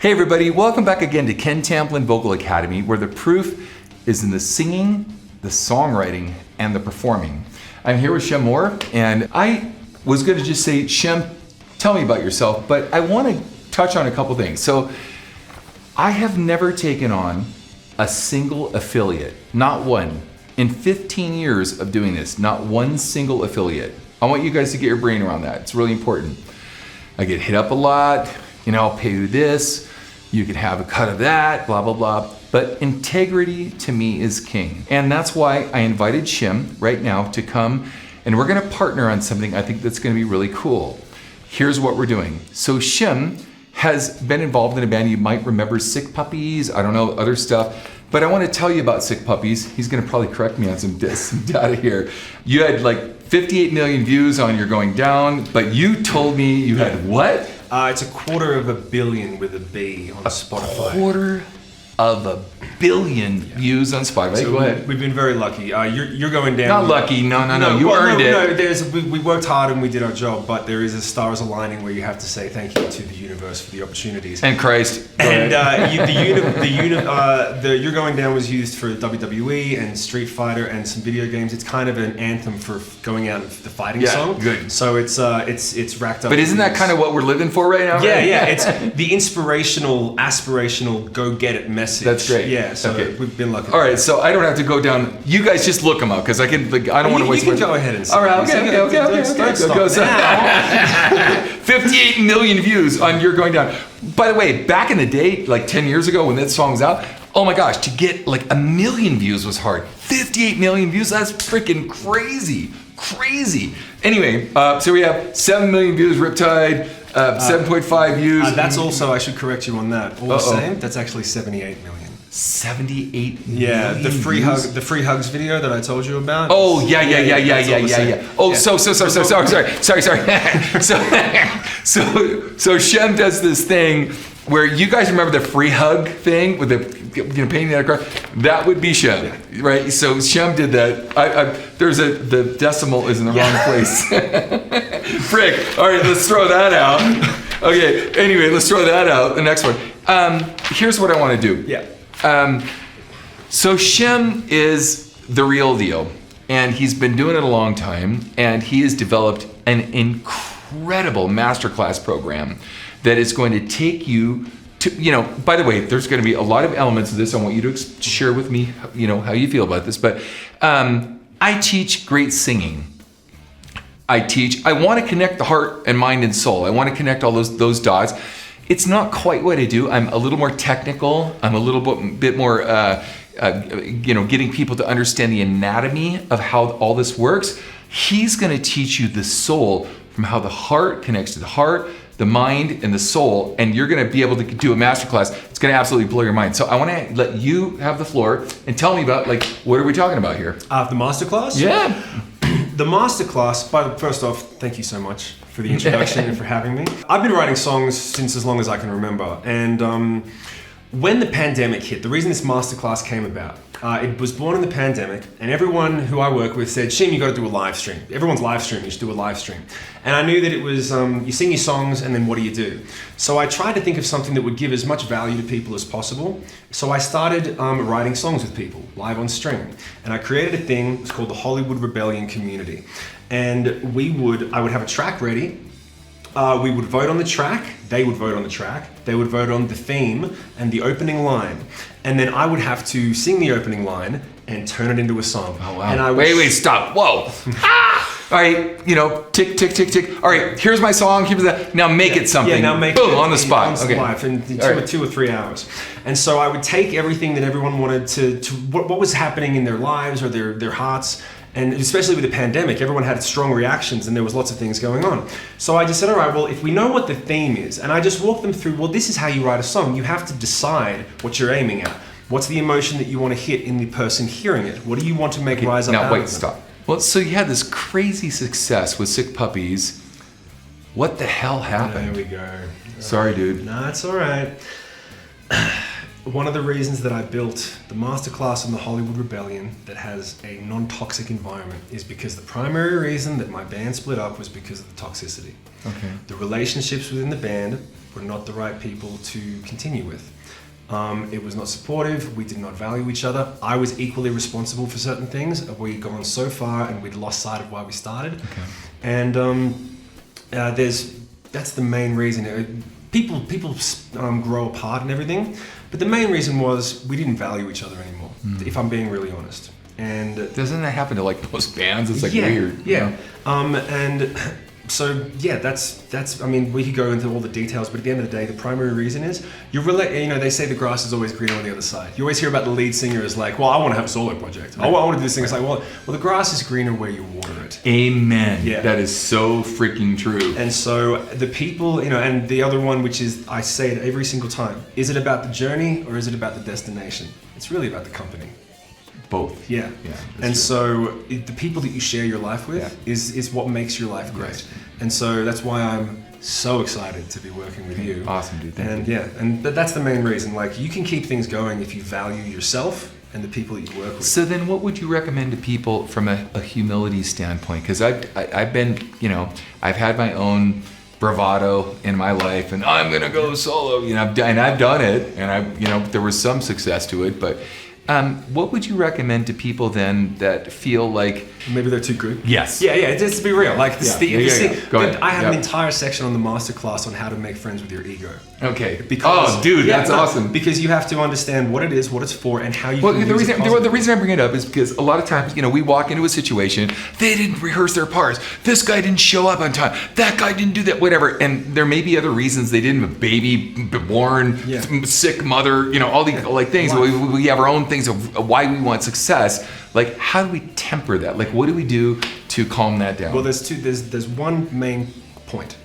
Hey everybody, welcome back again to Ken Tamplin Vocal Academy, where the proof is in the singing, the songwriting, and the performing. I'm here with Shimon Moore, and I was going to just say, Shem, tell me about yourself, but I want to touch on a couple things. So, I have never taken on a single affiliate, not one. In 15 years of doing this, not one single affiliate. I want you guys to get your brain around that. It's really important. I get hit up a lot, I'll pay you this, you can have a cut of that, blah, blah, blah. But integrity to me is king. And that's why I invited Shim right now to come, and we're gonna partner on something I think that's gonna be really cool. Here's what we're doing. So Shim has been involved in a band. You might remember Sick Puppies, I don't know, other stuff. But I want to tell you about Sick Puppies. He's going to probably correct me on some data here. You had like 58 million views on You're Going Down, but you told me you had what? It's 250 million with a B on Spotify. 250 million views on Spotify. So go ahead. We've been very lucky. You're going down. Not lucky. No. You earned it. No, we worked hard and we did our job, but there is a stars aligning where you have to say thank you to the universe for the opportunities. And Christ. And the You're Going Down was used for WWE and Street Fighter and some video games. It's kind of an anthem for going out and the fighting song. Good. So it's racked up. But isn't that kind of what we're living for right now? Yeah. It's the inspirational, aspirational, go get it message. That's great. Yeah. So we've been lucky. All right. So I don't have to go down. You guys just look them up because I don't want to waste. You can go ahead and say. All right. Okay. Don't stop now. 58 million views on You're Going Down. By the way, back in the day, like 10 years ago when that song was out, oh my gosh, to get like 1 million views was hard. 58 million views, that's freaking crazy. Anyway, so we have 7 million views, Riptide, 7.5 views. That's also, I should correct you on that. All the same, that's actually 78 million. 78 million. Yeah, the free hugs video that I told you about. Oh yeah. Oh, yeah. Sorry. So Shem does this thing where you guys remember the free hug thing with the painting that across. That would be Shem, right? So Shem did that. The decimal is in the wrong place. Frick. All right, let's throw that out. Okay. Anyway, let's throw that out. The next one. Here's what I want to do. Yeah. So Shem is the real deal, and he's been doing it a long time, and he has developed an incredible masterclass program that is going to take you to, by the way, there's going to be a lot of elements of this. I want you to share with me, how you feel about this, but I teach great singing. I want to connect the heart and mind and soul. I want to connect all those dots. It's not quite what I do. I'm a little more technical. I'm a little bit more, getting people to understand the anatomy of how all this works. He's going to teach you the soul from how the heart connects to the heart, the mind, and the soul, and you're going to be able to do a masterclass. It's going to absolutely blow your mind. So I want to let you have the floor and tell me about, what are we talking about here? The masterclass? Yeah. The masterclass, first off, thank you so much for the introduction and for having me. I've been writing songs since as long as I can remember. And when the pandemic hit, the reason this masterclass came about, it was born in the pandemic, and everyone who I work with said, Shim, you got to do a live stream. Everyone's live streaming, you should do a live stream. And I knew that it was, you sing your songs, and then what do you do? So I tried to think of something that would give as much value to people as possible. So I started writing songs with people, live on stream. And I created a thing, it's called the Hollywood Rebellion Community. And I would have a track ready. We would vote on the track, they would vote on the track, they would vote on the theme and the opening line. And then I would have to sing the opening line and turn it into a song. Oh, wow. And wait, stop. Whoa. All right, tick, tick, tick, tick. All right, here's my song, here's that. Now make it something. Yeah, now make Boom, it. on the spot. On live in 2 or 3 hours. And so I would take everything that everyone wanted to what was happening in their lives or their hearts. And especially with the pandemic, everyone had strong reactions and there was lots of things going on. So I just said, all right, well, if we know what the theme is, and I just walked them through, well, this is how you write a song. You have to decide what you're aiming at. What's the emotion that you want to hit in the person hearing it? What do you want to make rise up out of them? Now, wait, stop. Well, so you had this crazy success with Sick Puppies. What the hell happened? There we go. Sorry, dude. No, it's all right. One of the reasons that I built the masterclass on the Hollywood Rebellion that has a non-toxic environment is because the primary reason that my band split up was because of the toxicity. Okay. The relationships within the band were not the right people to continue with. It was not supportive. We did not value each other. I was equally responsible for certain things. We'd gone so far and we'd lost sight of why we started. Okay. And that's the main reason. People grow apart and everything, but the main reason was we didn't value each other anymore, if I'm being really honest. And doesn't that happen to like most bands? It's like yeah, weird. Yeah. You know? And so yeah, that's. I mean, we could go into all the details, but at the end of the day, the primary reason is they say the grass is always greener on the other side. You always hear about the lead singer is like, well, I want to have a solo project. Right. I want to do this thing. It's like, well, the grass is greener where you water it. Amen. Yeah. That is so freaking true. And so the people, and the other one, which is, I say it every single time, is it about the journey or is it about the destination? It's really about the company. Both. Yeah. And true. so the people that you share your life with is what makes your life great. Yes. And so that's why I'm so excited to be working with you. Awesome, dude. Thank you. That's the main reason. Like, you can keep things going if you value yourself and the people that you work with. So then what would you recommend to people from a humility standpoint? Because I've been, I've had my own bravado in my life and I'm going to go solo, and I've done it and there was some success to it, but what would you recommend to people then that feel like maybe they're too good? Yes. Yeah. Just to be real, like Go ahead. I have an entire section on the masterclass on how to make friends with your ego. Okay. That's awesome. Because you have to understand what it is, what it's for, and how you. Well, can the use reason it the reason I bring it up is because a lot of times, we walk into a situation, they didn't rehearse their parts. This guy didn't show up on time. That guy didn't do that. Whatever. And there may be other reasons they didn't have a baby born, sick mother. All these things. We have our own things of why we want success. Like, how do we temper that? Like, what do we do to calm that down? Well, there's one main point.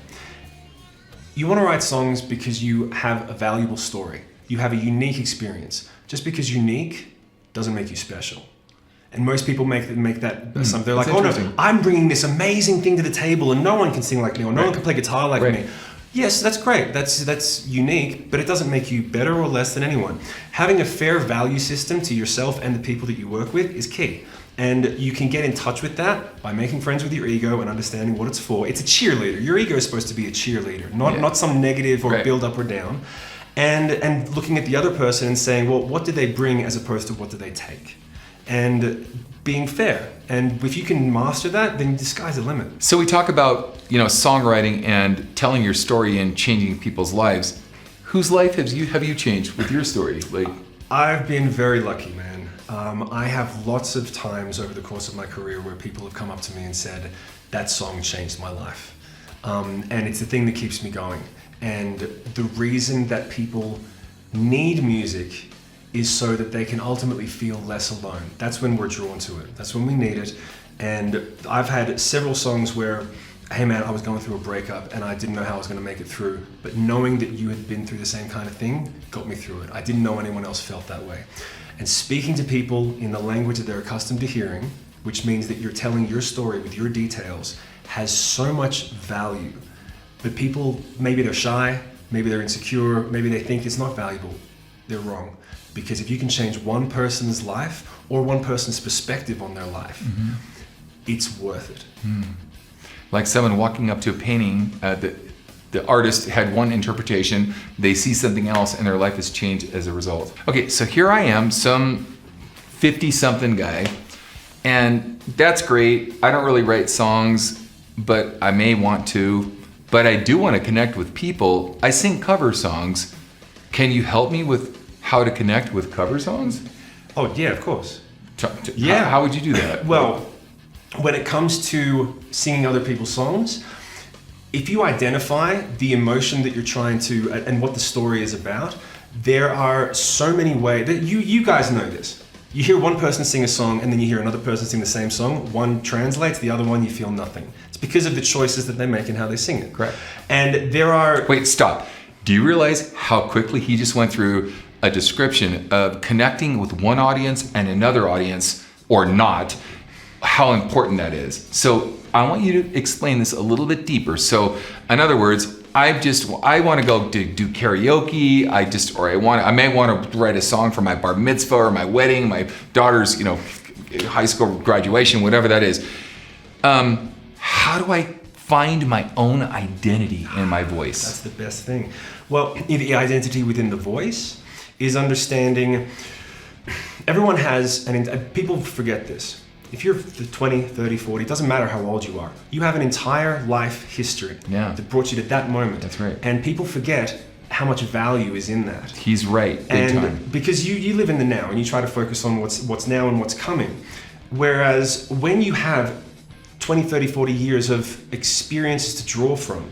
You want to write songs because you have a valuable story. You have a unique experience. Just because unique doesn't make you special. And most people make that something. They're like, oh no, I'm bringing this amazing thing to the table and no one can sing like me or no one can play guitar like me. Yes, that's great. That's unique, but it doesn't make you better or less than anyone. Having a fair value system to yourself and the people that you work with is key. And you can get in touch with that by making friends with your ego and understanding what it's for. It's a cheerleader. Your ego is supposed to be a cheerleader, not some negative or build up or down. And looking at the other person and saying, well, what do they bring as opposed to what do they take? And being fair. And if you can master that, then the sky's the limit. So we talk about, songwriting and telling your story and changing people's lives. Whose life have you changed with your story? Like, I've been very lucky, man. I have lots of times over the course of my career where people have come up to me and said, that song changed my life. And it's the thing that keeps me going. And the reason that people need music is so that they can ultimately feel less alone. That's when we're drawn to it. That's when we need it. And I've had several songs where, hey man, I was going through a breakup and I didn't know how I was going to make it through. But knowing that you had been through the same kind of thing got me through it. I didn't know anyone else felt that way. And speaking to people in the language that they're accustomed to hearing, which means that you're telling your story with your details, has so much value. But people, maybe they're shy, maybe they're insecure, maybe they think it's not valuable. They're wrong. Because if you can change one person's life or one person's perspective on their life, it's worth it. Like someone walking up to a painting, the artist had one interpretation, they see something else and their life has changed as a result. Okay, so here I am, some 50-something guy, and that's great. I don't really write songs, but I may want to, but I do want to connect with people. I sing cover songs. Can you help me with how to connect with cover songs? Oh, yeah, of course. How would you do that? Well, when it comes to singing other people's songs, if you identify the emotion that you're trying to, and what the story is about, there are so many ways that you guys know this. You hear one person sing a song and then you hear another person sing the same song. One translates, the other one you feel nothing. It's because of the choices that they make and how they sing it. Correct. And there are... Wait, stop. Do you realize how quickly he just went through a description of connecting with one audience and another audience, or not, how important that is? So I want you to explain this a little bit deeper. So in other words, I want to go do karaoke. I may want to write a song for my bar mitzvah or my wedding, my daughter's, high school graduation, whatever that is. How do I find my own identity in my voice? That's the best thing. Well, the identity within the voice is understanding. Everyone has, people forget this. If you're 20, 30, 40, it doesn't matter how old you are. You have an entire life history that brought you to that moment. That's right. And people forget how much value is in that. He's right, big time. Because you live in the now and you try to focus on what's now and what's coming. Whereas when you have 20, 30, 40 years of experiences to draw from,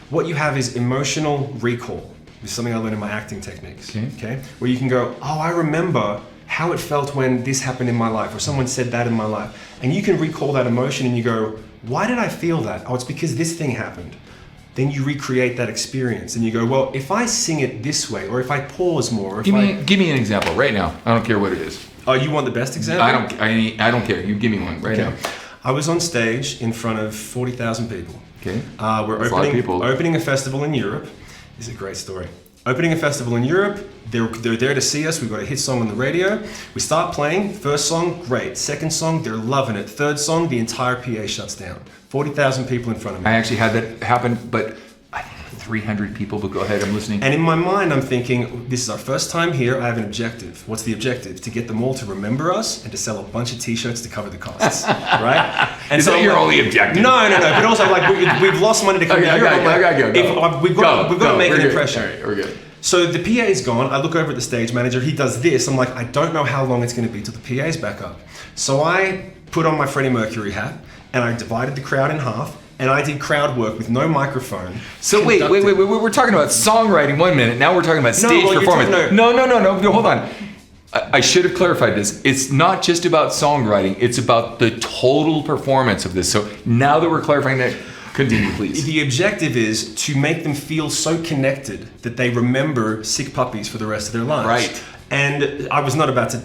what you have is emotional recall. This is something I learned in my acting techniques. Okay? Where you can go, oh, I remember how it felt when this happened in my life, or someone said that in my life. And you can recall that emotion and you go, why did I feel that? Oh, it's because this thing happened. Then you recreate that experience and you go, well, if I sing it this way, or if I pause more, or give me an example right now. I don't care what it is. Oh, you want the best example? I don't care. You give me one right now. I was on stage in front of 40,000 people. Okay. We're opening a festival in Europe. This is a great story. Opening a festival in Europe, they're there to see us. We've got a hit song on the radio. We start playing. First song, great. Second song, they're loving it. Third song, the entire PA shuts down. 40,000 people in front of me. I actually had that happen, but 300 people, but go ahead, I'm listening. And in my mind, I'm thinking, this is our first time here. I have an objective. What's the objective? To get them all to remember us and to sell a bunch of t-shirts to cover the costs, right? And is that your only objective? No. But also, like, we've lost money to come to Europe. We've got to make an impression. All right, we're good. So the PA is gone. I look over at the stage manager. He does this. I'm like, I don't know how long it's going to be till the PA's back up. So I put on my Freddie Mercury hat and I divided the crowd in half. And I did crowd work with no microphone. So wait, we're talking about songwriting 1 minute. Now we're talking about stage performance. No, hold on. I should have clarified this. It's not just about songwriting. It's about the total performance of this. So now that we're clarifying that, continue, please. The objective is to make them feel so connected that they remember Sick Puppies for the rest of their lives. Right. And I was not about to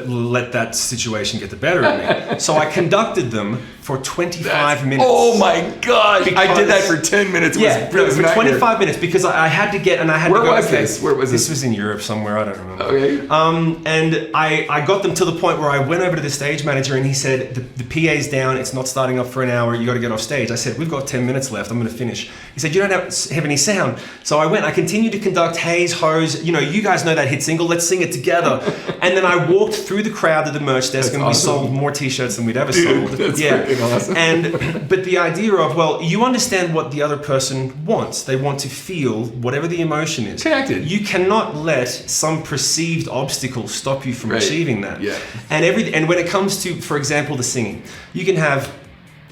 let that situation get the better of me. So I conducted them for 25 minutes. Oh my God! I did that for 10 minutes. For 25 minutes because I had to get, and I had to go. Where was this? This was in Europe somewhere, I don't remember. Okay. And I got them to the point where I went over to the stage manager and he said, the PA's down, it's not starting up for an hour, you got to get off stage. I said, we've got 10 minutes left, I'm going to finish. He said, you don't have any sound. So I continued to conduct Hayes, Hose, you guys know that hit single, let's sing it together. And then I walked through the crowd to the merch desk and we sold more t-shirts than we'd ever sold. That's awesome. But the idea of, well, you understand what the other person wants. They want to feel whatever the emotion is. Connected. You cannot let some perceived obstacle stop you from achieving that. Yeah. And when it comes to, for example, the singing, you can have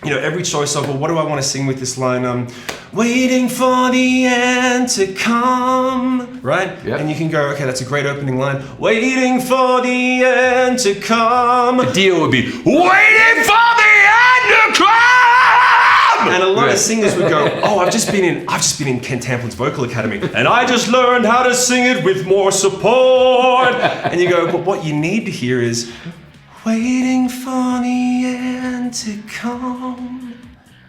every choice of, well, what do I want to sing with this line? Waiting for the end to come, right? Yep. And you can go, okay, that's a great opening line. Waiting for the end to come. The deal would be, waiting for the end to come! And a lot of singers would go, oh, I've just been in Ken Tamplin's Vocal Academy, and I just learned how to sing it with more support. And you go, but what you need to hear is, waiting for the end to come.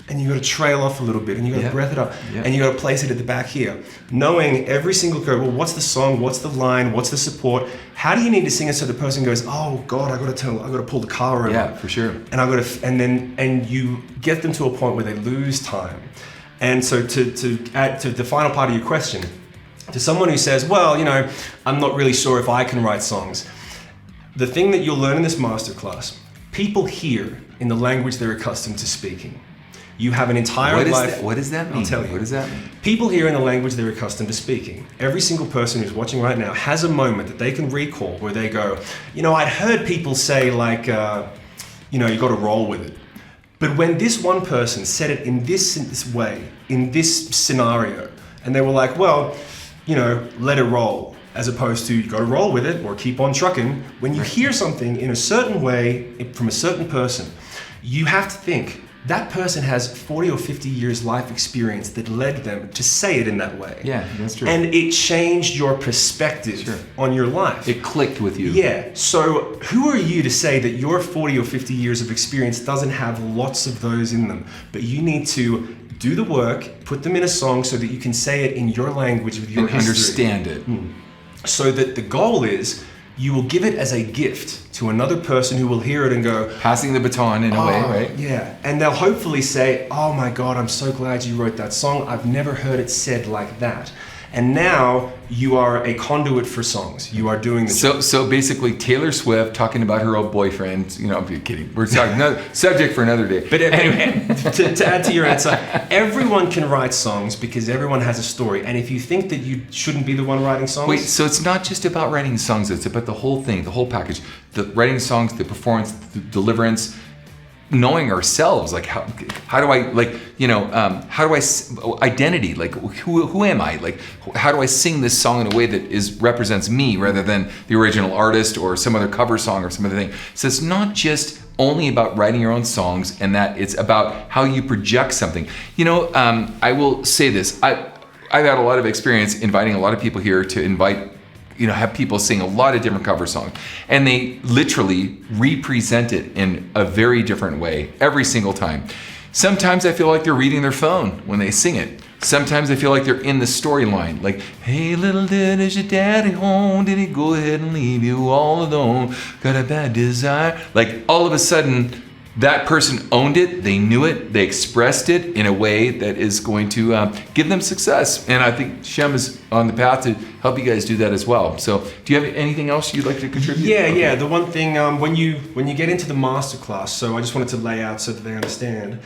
And you got to trail off a little bit and you got to breath it up and you got to place it at the back here. Knowing every single code, well, what's the song, what's the line, what's the support? How do you need to sing it so the person goes, oh God, I got to pull the car over. Yeah, for sure. And and you get them to a point where they lose time. And so to add to the final part of your question, to someone who says, well, I'm not really sure if I can write songs. The thing that you'll learn in this masterclass, people hear in the language they're accustomed to speaking. You have an entire life. What does that mean? I'll tell you. What does that mean? People hear in the language they're accustomed to speaking. Every single person who's watching right now has a moment that they can recall where they go, I'd heard people say like, you got to roll with it. But when this one person said it in this way, in this scenario, and they were like, well, let it roll, as opposed to you got to roll with it or keep on trucking. When you hear something in a certain way from a certain person, you have to think, that person has 40 or 50 years life experience that led them to say it in that way. Yeah, that's true. And it changed your perspective on your life. It clicked with you. Yeah. So who are you to say that your 40 or 50 years of experience doesn't have lots of those in them? But you need to do the work, put them in a song so that you can say it in your language with your history. Understand it. So that the goal is you will give it as a gift to another person who will hear it and go, passing the baton in a way, right? Yeah. And they'll hopefully say, oh my God, I'm so glad you wrote that song. I've never heard it said like that. And now you are a conduit for songs. You are doing the job. So basically, Taylor Swift talking about her old boyfriend. I'm kidding. We're talking another subject for another day. But anyway, to add to your answer, everyone can write songs because everyone has a story. And if you think that you shouldn't be the one writing songs, wait. So it's not just about writing songs. It's about the whole thing, the whole package. The writing songs, the performance, the deliverance. Knowing ourselves, like how do I identity, like who am I, like how do I sing this song in a way that represents me rather than the original artist or some other cover song or some other thing. So it's not just only about writing your own songs, and that it's about how you project something. I will say this: I've had a lot of experience inviting a lot of people here to have people sing a lot of different cover songs, and they literally represent it in a very different way every single time. Sometimes I feel like they're reading their phone when they sing it. Sometimes I feel like they're in the storyline, like, hey little did, is your daddy home? Did he go ahead and leave you all alone? Got a bad desire. Like all of a sudden, that person owned it, they knew it, they expressed it in a way that is going to give them success. And I think Shem is on the path to help you guys do that as well. So do you have anything else you'd like to contribute? Yeah. The one thing, when you get into the masterclass, so I just wanted to lay out so that they understand,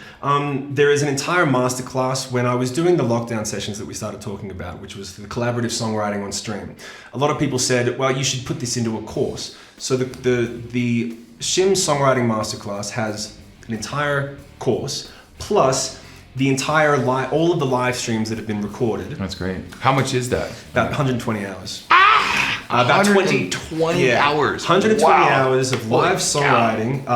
there is an entire masterclass when I was doing the lockdown sessions that we started talking about, which was the collaborative songwriting on stream. A lot of people said, well, you should put this into a course. So the Shim Songwriting Masterclass has an entire course plus the entire all of the live streams that have been recorded. That's great. How much is that? About 120 hours. About 120 hours. 120 Wow. hours of live songwriting,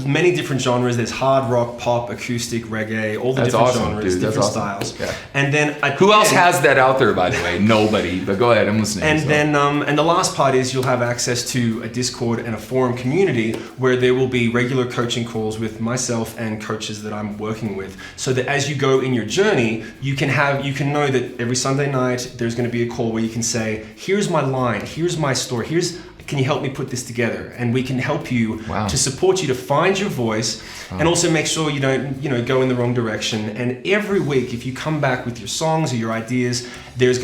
many different genres. There's hard rock, pop, acoustic, reggae, all the different genres, different styles. Yeah. And then who else has that out there, by the way? Nobody. But go ahead, I'm listening. And then, and the last part is you'll have access to a Discord and a forum community where there will be regular coaching calls with myself and coaches that I'm working with, so that as you go in your journey, you can know that every Sunday night there's going to be a call where you can say, here's my line, here's my story, can you help me put this together? And we can help you to support you to find your voice and also make sure you don't, go in the wrong direction. And every week, if you come back with your songs or your ideas, there's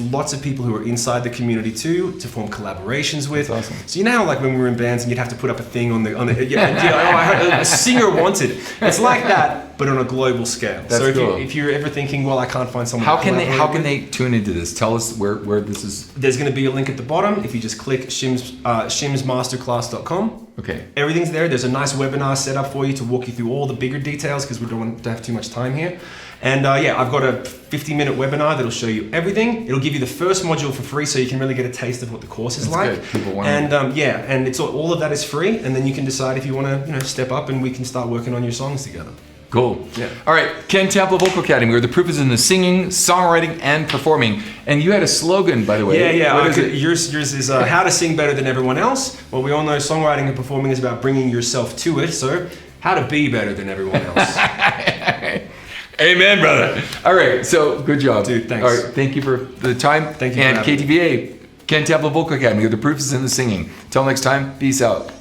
lots of people who are inside the community too to form collaborations with. That's awesome. So how like when we were in bands and you'd have to put up a thing on the I heard a singer wanted. It's like that, but on a global scale. That's so cool. if you're ever thinking, well, I can't find someone. How can they tune into this? Tell us where this is. There's going to be a link at the bottom. If you just click shimsmasterclass.com. Okay. Everything's there. There's a nice webinar set up for you to walk you through all the bigger details because we don't want to have too much time here. And I've got a 50-minute webinar that'll show you everything. It'll give you the first module for free, so you can really get a taste of what the course is like. Good. People want and it's all of that is free. And then you can decide if you want to step up, and we can start working on your songs together. Cool. Yeah. All right, Ken Tamplin Vocal Academy, where the proof is in the singing, songwriting, and performing. And you had a slogan, by the way. Yeah. What is it? Yours is how to sing better than everyone else. Well, we all know songwriting and performing is about bringing yourself to it. So, how to be better than everyone else. Amen, brother. All right, so good job. Dude, thanks. All right, thank you for the time. Thank you. And KTVA, Ken Tamplin Vocal Academy, where the proof is in the singing. Till next time, peace out.